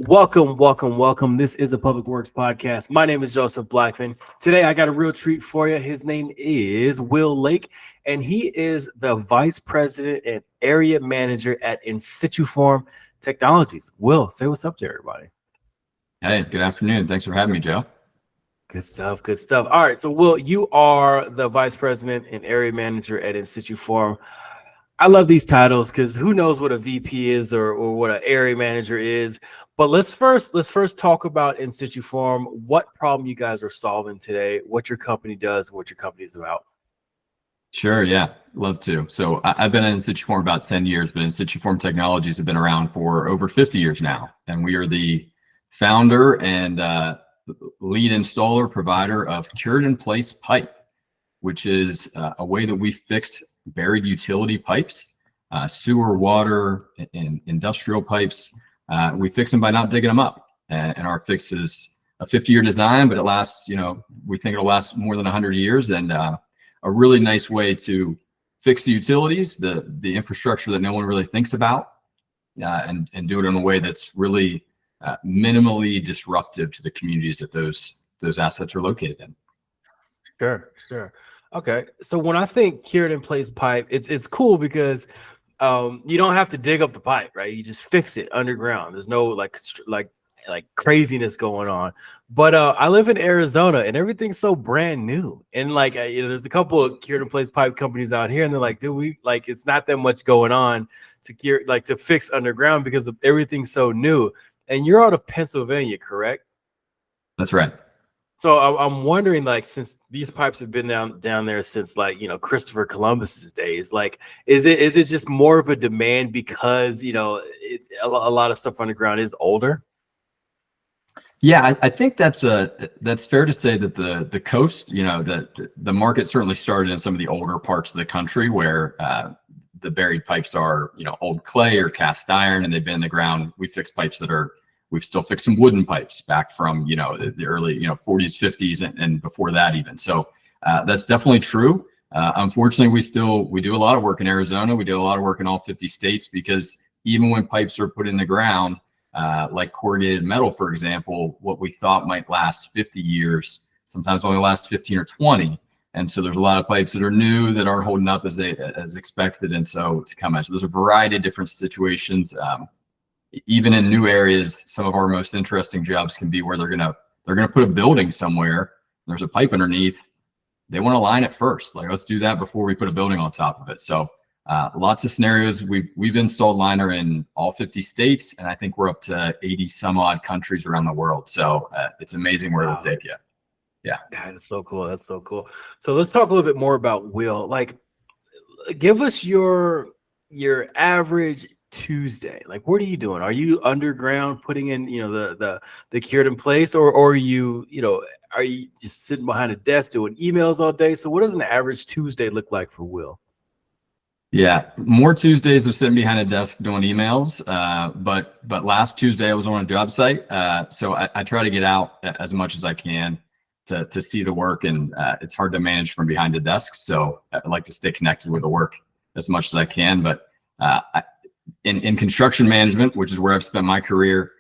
Welcome, welcome, welcome. This is a Public Works podcast. My name is Joseph Blackman. Today, I got a real treat for you. His name is Will Lake, and he is the Vice President and Area Manager at Insituform Technologies. Will, say what's up to everybody. Hey, good afternoon. Thanks for having me, Joe. Good stuff, good stuff. All right, so Will, you are the Vice President and Area Manager at Insituform. I love these titles because who knows what a VP is or what an area manager is. But let's first talk about Insituform, what problem you guys are solving today, what your company does, and what your company is about. Sure, yeah, love to. So I've been at Insituform about 10 years, but Insituform Technologies have been around for over 50 years now. And we are the founder and lead installer provider of cured-in-place pipe, which is a way that we fix buried utility pipes, sewer, water, and industrial pipes. We fix them by not digging them up. And our fix is a 50-year design, but it lasts, we think it'll last more than 100 years. And a really nice way to fix the utilities, the infrastructure that no one really thinks about, and do it in a way that's really minimally disruptive to the communities that those assets are located in. Sure. Okay, so when I think cured in place pipe, it's cool because you don't have to dig up the pipe, right? You just fix it underground. There's no like craziness going on. But I live in Arizona and everything's so brand new. And there's a couple of cured in place pipe companies out here, and they're like, dude, it's not that much going on to fix underground because of everything's so new. And you're out of Pennsylvania, correct? That's right. So I'm wondering, since these pipes have been down there since Christopher Columbus's days, is it just more of a demand because a lot of stuff underground is older? Yeah, I think that's fair to say that the coast, the market certainly started in some of the older parts of the country where the buried pipes are old clay or cast iron, and they've been in the ground. We fix pipes we've still fixed some wooden pipes back from, the early, 40s, 50s, and before that even. So that's definitely true. Unfortunately, we do a lot of work in Arizona. We do a lot of work in all 50 states because even when pipes are put in the ground, like corrugated metal, for example, what we thought might last 50 years, sometimes only lasts 15 or 20. And so there's a lot of pipes that are new that aren't holding up as expected. And so to come out, so there's a variety of different situations. Even in new areas, some of our most interesting jobs can be where they're gonna put a building somewhere. There's a pipe underneath. They want to line it first. Let's do that before we put a building on top of it. So lots of scenarios. We've installed liner in all 50 states, and I think we're up to 80 some odd countries around the world. So it's amazing where it'll take you. Yeah. That's so cool. That's so cool. So let's talk a little bit more about Will. Give us your average Tuesday. What are you doing? Are you underground putting in the cured in place, or are you just sitting behind a desk doing emails all day? So what does an average Tuesday look like for Will? Yeah, more Tuesdays of sitting behind a desk doing emails, but last Tuesday I was on a job site, so I try to get out as much as I can to see the work, and it's hard to manage from behind a desk, so I like to stay connected with the work as much as I can. But in construction management, which is where I've spent my career,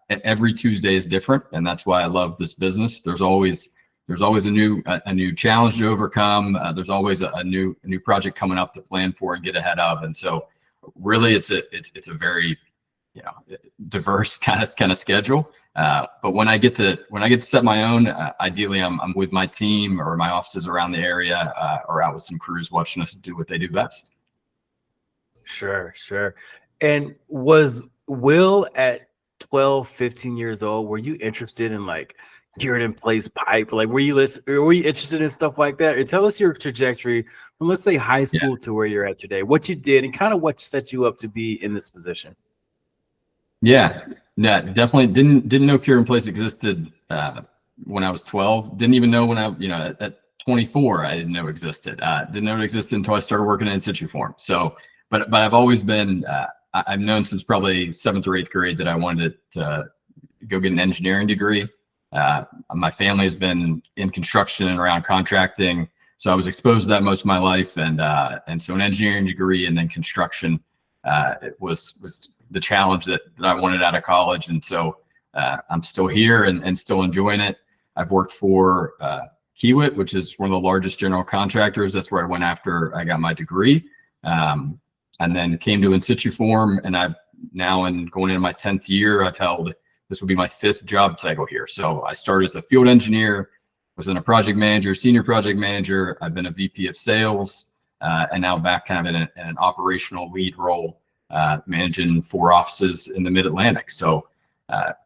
every Tuesday is different, and that's why I love this business. There's always a new challenge to overcome. There's always a new project coming up to plan for and get ahead of, and so really it's a very diverse kind of schedule. But when I get to set my own, ideally I'm with my team or my offices around the area, or out with some crews watching us do what they do best. Sure. And was Will at 12, 15 years old, were you interested in cured in place pipe? Were you interested in stuff like that? Or tell us your trajectory from, let's say, high school to where you're at today, what you did and kind of what set you up to be in this position. Yeah, definitely didn't know cured in place existed when I was 12. Didn't even know when at 24 I didn't know it existed. Didn't know it existed until I started working in Insituform. So but I've always been I've known since probably 7th or 8th grade that I wanted to go get an engineering degree. My family has been in construction and around contracting, so I was exposed to that most of my life, and so an engineering degree and then construction it was the challenge that I wanted out of college. And so I'm still here and still enjoying it. I've worked for Kiewit, which is one of the largest general contractors. That's where I went after I got my degree. And then came to Insituform, and I've now, going into my 10th year, this will be my 5th job title here. So I started as a field engineer, was then a project manager, senior project manager. I've been a VP of sales, and now back kind of in an operational lead role, managing 4 offices in the Mid-Atlantic. So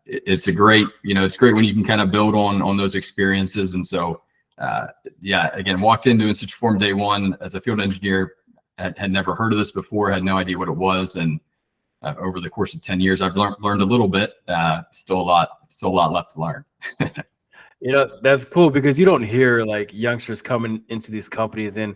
it's a great, it's great when you can kind of build on those experiences. And so, yeah, again, walked into Insituform day one as a field engineer, had never heard of this before, had no idea what it was. And over the course of 10 years, I've learned a little bit, still a lot left to learn. That's cool because you don't hear like youngsters coming into these companies and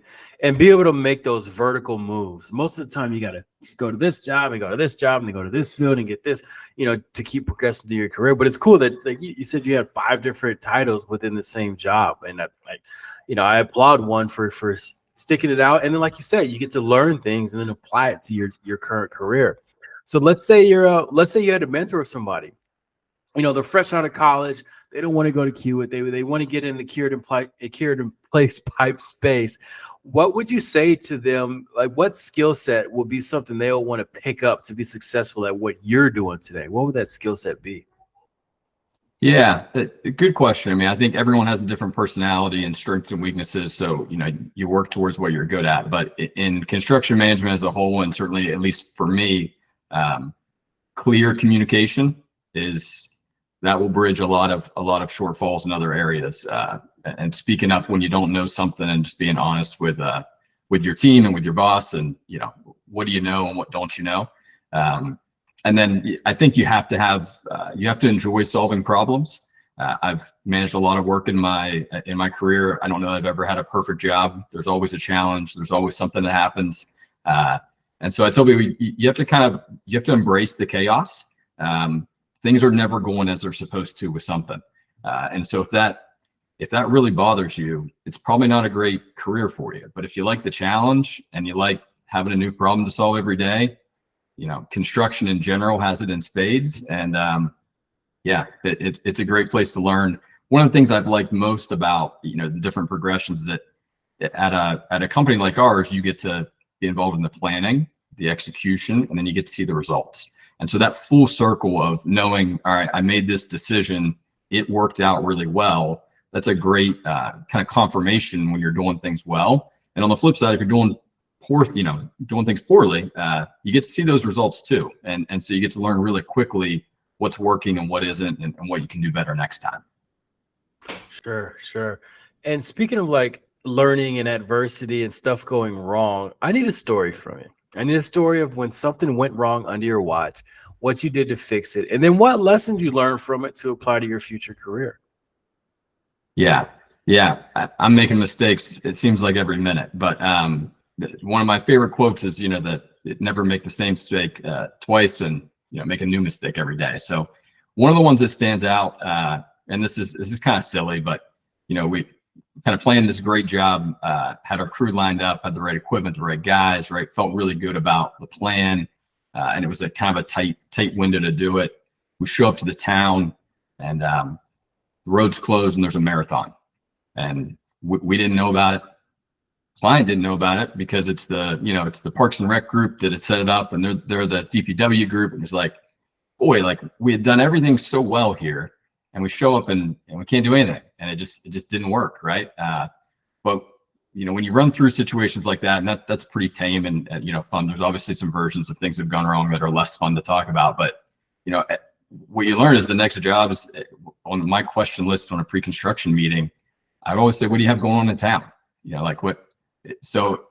be able to make those vertical moves. Most of the time you got to go to this job and go to this job and then go to this field and get this, to keep progressing through your career. But it's cool that like you said you had 5 different titles within the same job. And I applaud one for sticking it out. And then, like you said, you get to learn things and then apply it to your current career. So let's say you had to mentor somebody. They're fresh out of college. They don't want to go to Kiewit. They want to get in the cured in place pipe space. What would you say to them? Like, what skill set will be something they'll want to pick up to be successful at what you're doing today? What would that skill set be? Yeah, a good question. I mean, I think everyone has a different personality and strengths and weaknesses. So, you work towards what you're good at. But in construction management as a whole, and certainly at least for me, clear communication that will bridge a lot of shortfalls in other areas. And speaking up when you don't know something and just being honest with your team and with your boss, and what do you know and what don't you know. And then I think you have to enjoy solving problems. I've managed a lot of work in my career. I don't know that I've ever had a perfect job. There's always a challenge. There's always something that happens. And so I tell people you have to embrace the chaos. Things are never going as they're supposed to with something. And so if that really bothers you, it's probably not a great career for you. But if you like the challenge and you like having a new problem to solve every day, construction in general has it in spades. And yeah, it's a great place to learn. One of the things I've liked most about, the different progressions is that at a company like ours, you get to be involved in the planning, the execution, and then you get to see the results. And so that full circle of knowing, all right, I made this decision, it worked out really well. That's a great kind of confirmation when you're doing things well. And on the flip side, if you're doing things poorly, you get to see those results too. And so you get to learn really quickly what's working and what isn't, and what you can do better next time. Sure. And speaking of like learning and adversity and stuff going wrong, I need a story from you. I need a story of when something went wrong under your watch, what you did to fix it, and then what lessons you learned from it to apply to your future career. Yeah. I'm making mistakes. It seems like every minute, but one of my favorite quotes is, that never make the same mistake twice, and make a new mistake every day. So one of the ones that stands out, and this is kind of silly, but we kind of planned this great job, had our crew lined up, had the right equipment, the right guys, right, felt really good about the plan, and it was a kind of a tight window to do it. We show up to the town, and the road's closed, and there's a marathon, and we didn't know about it. Client didn't know about it because it's the Parks and Rec group that had set it up, and they're the DPW group. And it was like, boy, like we had done everything so well here, and we show up and we can't do anything, and it just didn't work, right? But when you run through situations like that, and that's pretty tame and fun. There's obviously some versions of things that have gone wrong that are less fun to talk about, but what you learn is the next job is on my question list on a pre-construction meeting. I'd always say, what do you have going on in town? Like what? So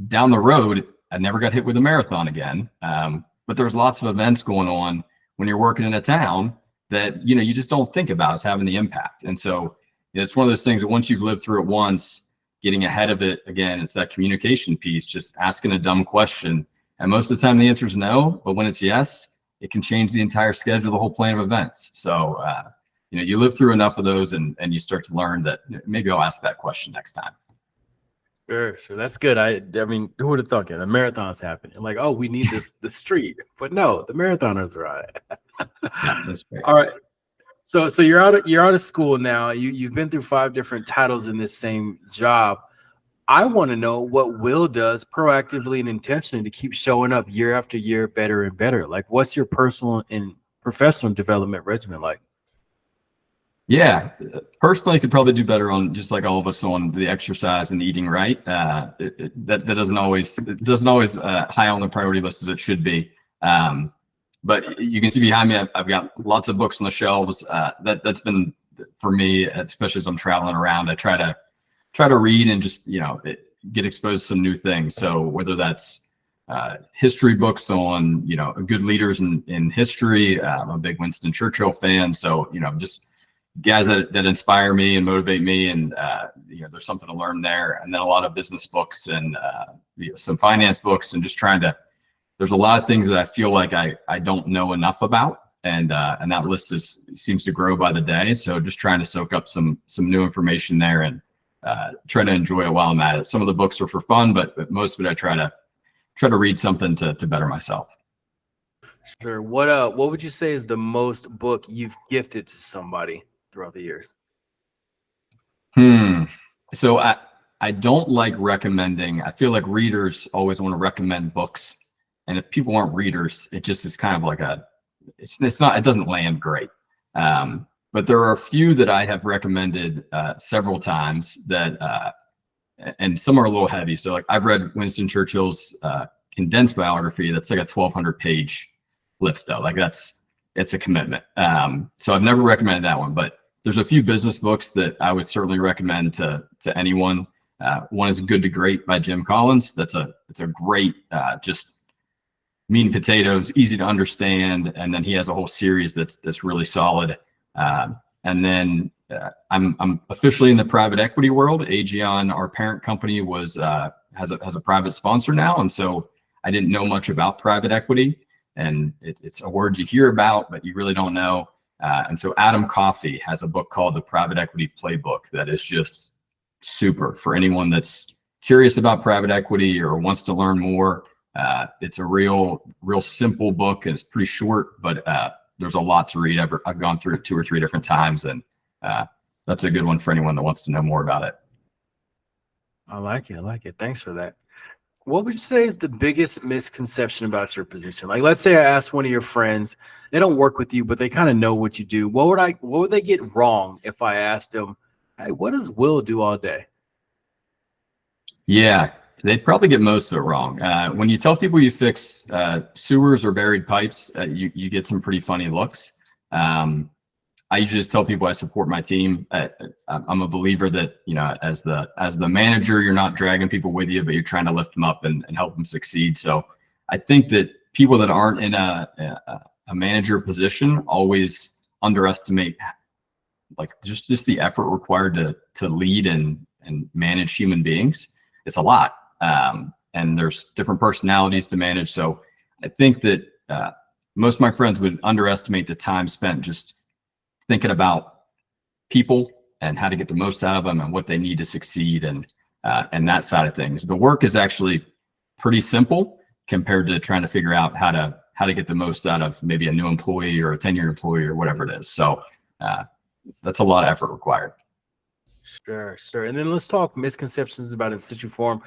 down the road, I never got hit with a marathon again. But there's lots of events going on when you're working in a town that, you just don't think about as having the impact. And so it's one of those things that once you've lived through it once, getting ahead of it, again, it's that communication piece, just asking a dumb question. And most of the time the answer is no, but when it's yes, it can change the entire schedule, the whole plan of events. So, you live through enough of those and you start to learn that maybe I'll ask that question next time. Sure, sure. That's good. I mean, who would have thought it? A marathon's happening. Like, oh, we need the street. But no, the marathoners are on it. Yeah, that's great. All right. So you're out of school now. You've been through 5 different titles in this same job. I want to know what Will does proactively and intentionally to keep showing up year after year better and better. Like, what's your personal and professional development regimen like? Yeah, personally, could probably do better on just like all of us on the exercise and eating right. That doesn't always high on the priority list as it should be. But you can see behind me, I've got lots of books on the shelves. That's been for me, especially as I'm traveling around. I try to read and just get exposed to some new things. So whether that's history books on good leaders in history. I'm a big Winston Churchill fan, so just guys that inspire me and motivate me, and there's something to learn there. And then a lot of business books and some finance books, and just trying to. There's a lot of things that I feel like I don't know enough about, and that list seems to grow by the day. So just trying to soak up some new information there, and try to enjoy it while I'm at it. Some of the books are for fun, but most of it I try to read something to better myself. Sure. What would you say is the most book you've gifted to somebody throughout the years? So I don't like recommending. I feel like readers always want to recommend books, and if people aren't readers, it just is kind of like it's not, it doesn't land great. But there are a few that I have recommended several times that and some are a little heavy. So like I've read Winston Churchill's condensed biography. That's like a 1,200 page lift though. Like it's a commitment. So I've never recommended that one, but there's a few business books that I would certainly recommend to anyone. One is Good to Great by Jim Collins. It's a great, just meat and potatoes, easy to understand. And then he has a whole series that's really solid. And then I'm officially in the private equity world. Aegon, our parent company, has a private sponsor now, and so I didn't know much about private equity, and it's a word you hear about, but you really don't know. And so Adam Coffey has a book called The Private Equity Playbook that is just super for anyone that's curious about private equity or wants to learn more. It's a real simple book, and it's pretty short, but there's a lot to read. I've gone through it 2 or 3 different times, and that's a good one for anyone that wants to know more about it. I like it. I like it. Thanks for that. What would you say is the biggest misconception about your position? Like, let's say I asked one of your friends, they don't work with you, but they kind of know what you do. What would they get wrong if I asked them, hey, what does Will do all day? Yeah, they'd probably get most of it wrong. When you tell people you fix sewers or buried pipes, you get some pretty funny looks. I usually just tell people I support my team. I'm a believer that, as the manager, you're not dragging people with you, but you're trying to lift them up and help them succeed. So I think that people that aren't in a manager position always underestimate like just the effort required to lead and manage human beings. It's a lot. And there's different personalities to manage. So I think that most of my friends would underestimate the time spent just thinking about people and how to get the most out of them and what they need to succeed, and that side of things. The work is actually pretty simple compared to trying to figure out how to get the most out of maybe a new employee or a tenured employee or whatever it is. So that's a lot of effort required. Sure, sure. And then let's talk misconceptions about Insituform.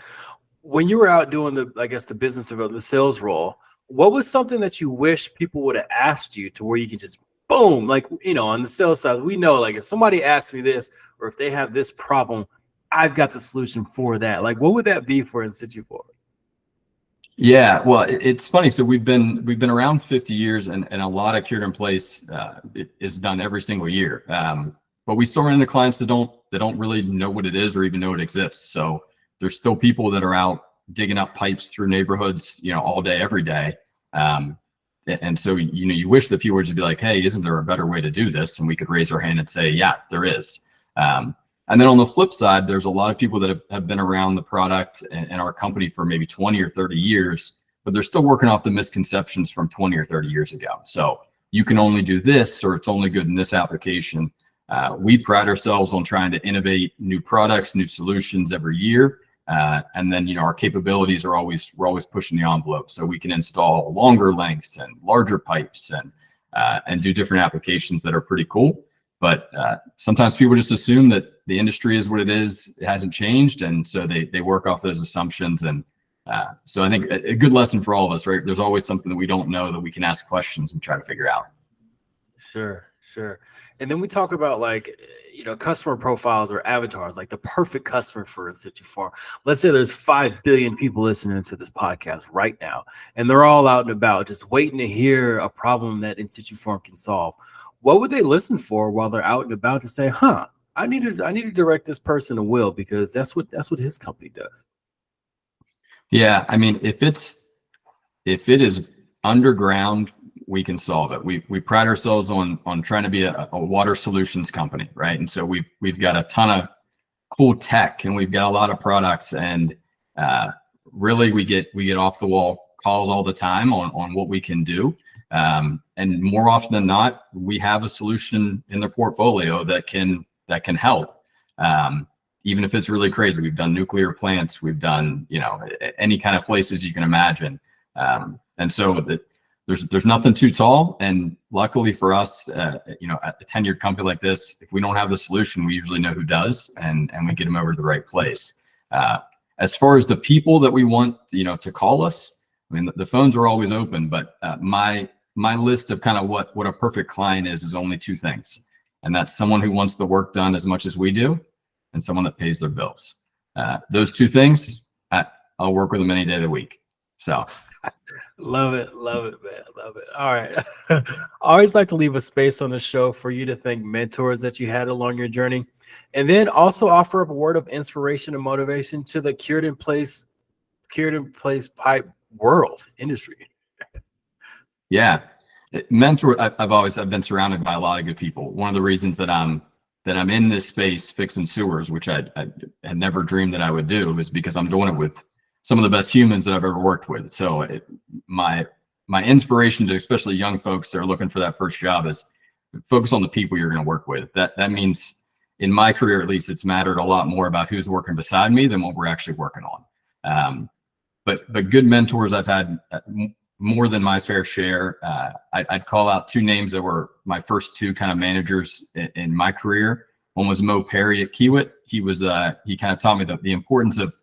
When you were out doing the business development sales role, what was something that you wish people would have asked you to where you can just boom, like, on the sales side, we know, like, if somebody asks me this, or if they have this problem, I've got the solution for that. Like, what would that be for Insituform? Yeah, well, it's funny. So we've been around 50 years, and a lot of Cured in Place is done every single year. But we still run into clients that don't really know what it is or even know it exists. So there's still people that are out digging up pipes through neighborhoods, all day, every day. And so, you wish that people would just be like, hey, isn't there a better way to do this? And we could raise our hand and say, yeah, there is. And then on the flip side, there's a lot of people that have been around the product and our company for maybe 20 or 30 years, but they're still working off the misconceptions from 20 or 30 years ago. So you can only do this, or it's only good in this application. We pride ourselves on trying to innovate new products, new solutions every year. And then, our capabilities we're always pushing the envelope. So we can install longer lengths and larger pipes and do different applications that are pretty cool. But sometimes people just assume that the industry is what it is. It hasn't changed. And so they work off those assumptions. And so I think a good lesson for all of us, right? There's always something that we don't know that we can ask questions and try to figure out. Sure. And then we talk about customer profiles or avatars, like the perfect customer for Insituform. Let's say there's 5 billion people listening to this podcast right now, and they're all out and about just waiting to hear a problem that Insituform can solve. What would they listen for while they're out and about to say, I need to direct this person to Will because that's what his company does. Yeah, I mean, if it is underground, we can solve it. We pride ourselves on trying to be a water solutions company, right? And so we've got a ton of cool tech, and we've got a lot of products, and really we get off the wall calls all the time on what we can do. And more often than not, we have a solution in the portfolio that can help. Even if it's really crazy. We've done nuclear plants, we've done, any kind of places you can imagine. And so there's nothing too tall. And luckily for us, at a tenured company like this, if we don't have the solution, we usually know who does, and we get them over to the right place. As far as the people that we want, to call us, I mean, the phones are always open, but my list of kind of what a perfect client is only 2 things. And that's someone who wants the work done as much as we do, and someone that pays their bills. Those 2 things, I'll work with them any day of the week. So. Love it, man. Love it. All right. I always like to leave a space on the show for you to thank mentors that you had along your journey, and then also offer up a word of inspiration and motivation to the cured in place pipe world industry. Yeah, mentor. I've been surrounded by a lot of good people. One of the reasons that I'm in this space fixing sewers, which I had never dreamed that I would do, is because I'm doing it with some of the best humans that I've ever worked with. So my inspiration to especially young folks that are looking for that first job is focus on the people you're going to work with. That means, in my career at least, it's mattered a lot more about who's working beside me than what we're actually working on. But good mentors I've had more than my fair share. I'd call out 2 names that were my first 2 kind of managers in my career. One was Mo Perry at Kiewit. He kind of taught me the importance of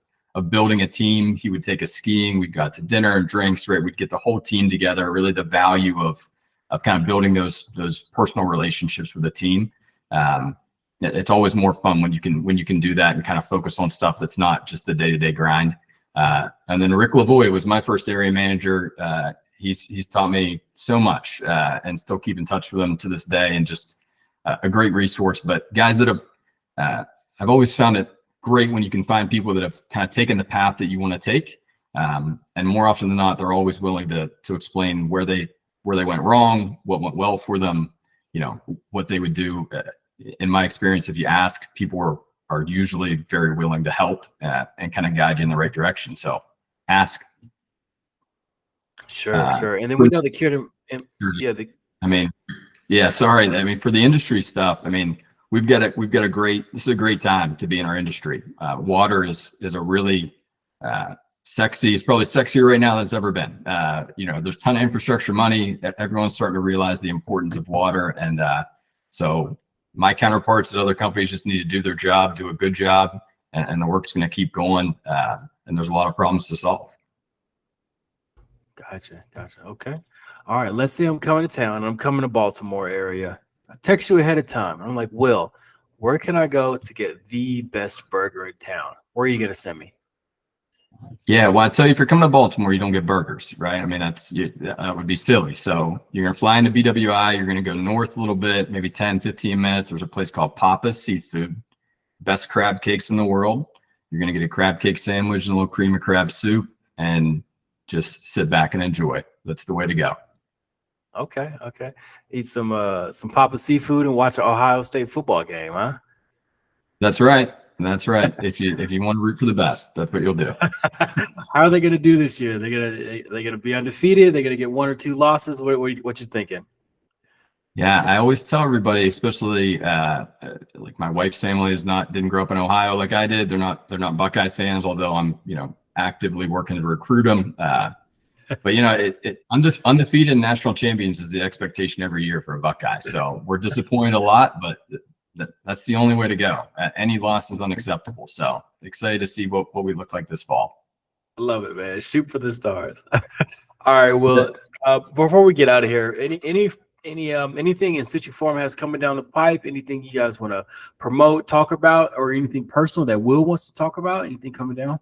building a team. He would take us skiing. We'd go out to dinner and drinks, right? We'd get the whole team together. Really, the value of kind of building those personal relationships with a team. It's always more fun when you can do that and kind of focus on stuff that's not just the day-to-day grind. And then Rick Lavoie was my first area manager. He's taught me so much, and still keep in touch with him to this day, and just a great resource. But guys that I've always found it great when you can find people that have kind of taken the path that you want to take. And more often than not, they're always willing to explain where they went wrong, what went well for them, what they would do. In my experience, if you ask, people are usually very willing to help and kind of guide you in the right direction. So ask. Sure. And then we know the cured. Sorry. I mean, for the industry stuff, I mean, we've got a great, this is a great time to be in our industry. Water is a really sexy, it's probably sexier right now than it's ever been. There's a ton of infrastructure money. Everyone's starting to realize the importance of water. And so my counterparts at other companies just need to do their job, do a good job, and the work's going to keep going. And there's a lot of problems to solve. Gotcha. Okay. All right. Let's say I'm coming to town. I'm coming to Baltimore area. I text you ahead of time. I'm like, Will, where can I go to get the best burger in town? Where are you going to send me? Yeah, well, I tell you, if you're coming to Baltimore, you don't get burgers, right? I mean, that would be silly. So you're going to fly into BWI. You're going to go north a little bit, maybe 10, 15 minutes. There's a place called Papa's Seafood, best crab cakes in the world. You're going to get a crab cake sandwich and a little cream of crab soup, and just sit back and enjoy. That's the way to go. Okay. Eat some Papa's Seafood and watch an Ohio State football game, huh? That's right. If you want to root for the best, that's what you'll do. How are they going to do this year? They're going to be undefeated. They're going to get 1 or 2 losses. What you thinking? Yeah, I always tell everybody, especially like my wife's family didn't grow up in Ohio like I did. They're not Buckeye fans, although I'm actively working to recruit them. But undefeated national champions is the expectation every year for a Buckeye. So we're disappointed a lot, but that's the only way to go. Any loss is unacceptable. So excited to see what we look like this fall. I love it, man. Shoot for the stars. All right. Well, before we get out of here, anything Insituform has coming down the pipe? Anything you guys want to promote, talk about, or anything personal that Will wants to talk about? Anything coming down?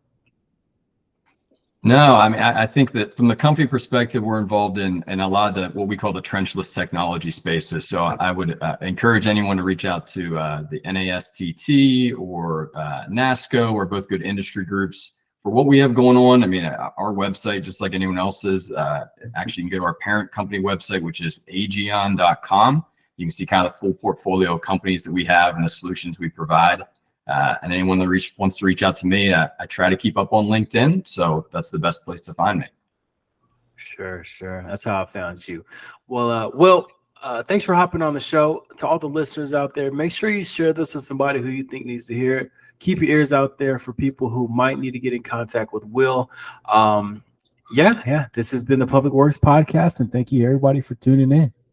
No, I mean, I think that from the company perspective, we're involved in a lot of the what we call the trenchless technology spaces. So I would encourage anyone to reach out to the NASTT or NASCO, or both good industry groups for what we have going on. I mean, our website, just like anyone else's, actually you can go to our parent company website, which is aegon.com. You can see kind of the full portfolio of companies that we have and the solutions we provide. And anyone that wants to reach out to me, I try to keep up on LinkedIn. So that's the best place to find me. Sure. That's how I found you. Well, thanks for hopping on the show. To all the listeners out there, make sure you share this with somebody who you think needs to hear it. Keep your ears out there for people who might need to get in contact with Will. Yeah. This has been the Public Works Podcast, and thank you everybody for tuning in.